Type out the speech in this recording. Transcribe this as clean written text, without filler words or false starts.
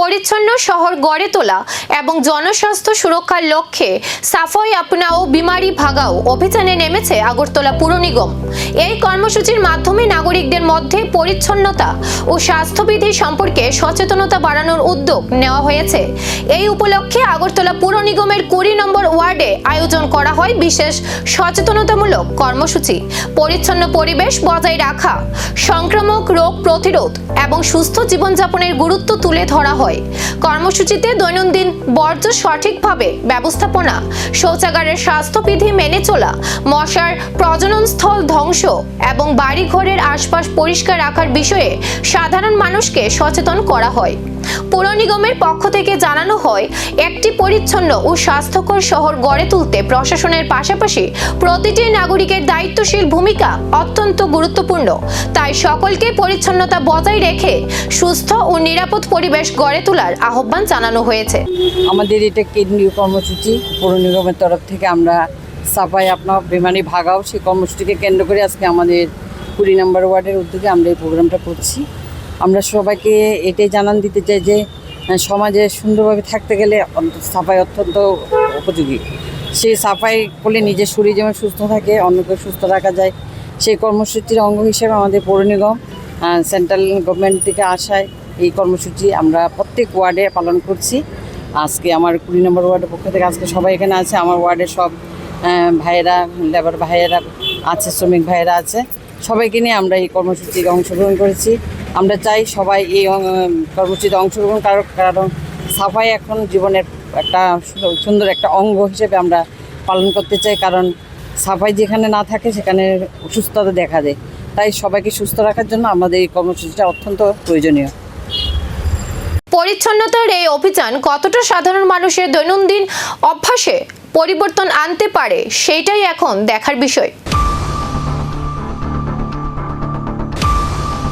পরিচ্ছন্ন শহর গড়ে তোলা এবং জনস্বাস্থ্য সুরক্ষার লক্ষ্যে সাফাই আপনাও বিমারি ভাগাও অভিযানে নেমেছে আগরতলা পুর নিগম। এই কর্মসূচির মাধ্যমে নাগরিকদের মধ্যে পরিচ্ছন্নতা ও স্বাস্থ্যবিধি সম্পর্কে সচেতনতা বাড়ানোর উদ্যোগ নেওয়া হয়েছে। এই উপলক্ষে আগরতলা পুর নিগমের 20 নম্বর ওয়ার্ডে আয়োজন করা হয় বিশেষ সচেতনতামূলক কর্মসূচি। পরিচ্ছন্ন পরিবেশ বজায় রাখা, সংক্রামক রোগ প্রতিরোধ এবং সুস্থ জীবনযাপনের গুরুত্ব তুলে ধরা হয়। কর্মসূচিতে দৈনন্দিন বর্জ্য সঠিকভাবে ব্যবস্থাপনা, শৌচাগারের স্বাস্থ্যবিধি মেনে চলা, মশার প্রজননস্থল ধ্বংস এবং বাড়িঘরের আশপাশ পরিষ্কার রাখার বিষয়ে সাধারণ মানুষকে সচেতন করা হয়। পৌর নিগমের পক্ষ থেকে জানানো হয়, একটি পরিচ্ছন্ন ও স্বাস্থ্যকর শহর গড়ে তুলতে প্রশাসনের পাশাপাশি প্রতিটি নাগরিকের দায়িত্বশীল ভূমিকা অত্যন্ত গুরুত্বপূর্ণ। তাই সকলকে পরিচ্ছন্নতা বজায় রেখে সুস্থ ও নিরাপদ পরিবেশ গড়ে তোলার আহ্বান জানানো হয়েছে। আমাদের এটা কেন্দ্রীয় কর্মসূচি, পৌর নিগমের তরফ থেকে আমরা সাফাই আপনা বিমারি ভাগাও সেই কর্মসূচিকে কেন্দ্র করে আজকে আমাদের 20 নম্বর ওয়ার্ডের উদ্যোগে আমরা এই প্রোগ্রামটা করছি। আমরা সবাইকে এটাই জানান দিতে চাই যে সমাজে সুন্দরভাবে থাকতে গেলে সাফাই অত্যন্ত উপযোগী। সেই সাফাই করলে নিজের শরীর যেমন সুস্থ থাকে, অন্যকে সুস্থ রাখা যায়। সেই কর্মসূচির অঙ্গ হিসেবে আমাদের পৌর নিগম সেন্ট্রাল গভর্নমেন্ট থেকে আসায় এই কর্মসূচি আমরা প্রত্যেক ওয়ার্ডে পালন করছি। আজকে আমার 20 নম্বর ওয়ার্ডের পক্ষ থেকে আজকে সবাই এখানে আছে। আমার ওয়ার্ডের সব ভাইয়েরা, লেবার ভাইয়েরা আছে, শ্রমিক ভাইয়েরা আছে, সবাইকে নিয়ে আমরা এই কর্মসূচিতে অংশগ্রহণ করেছি। আমরা চাই সবাই এই কর্মসূচিতে অংশগ্রহণ কারণ সাফাই এখন জীবনের একটা সুন্দর একটা অঙ্গ হিসেবে আমরা পালন করতে চাই। কারণ সাফাই যেখানে না থাকে সেখানে অসুস্থতা দেখা দেয়। তাই সবাইকে সুস্থ রাখার জন্য আমাদের এই কর্মসূচিটা অত্যন্ত প্রয়োজনীয়। পরিচ্ছন্নতার এই অভিযান কতটা সাধারণ মানুষের দৈনন্দিন অভ্যাসে পরিবর্তন আনতে পারে সেটাই এখন দেখার বিষয়।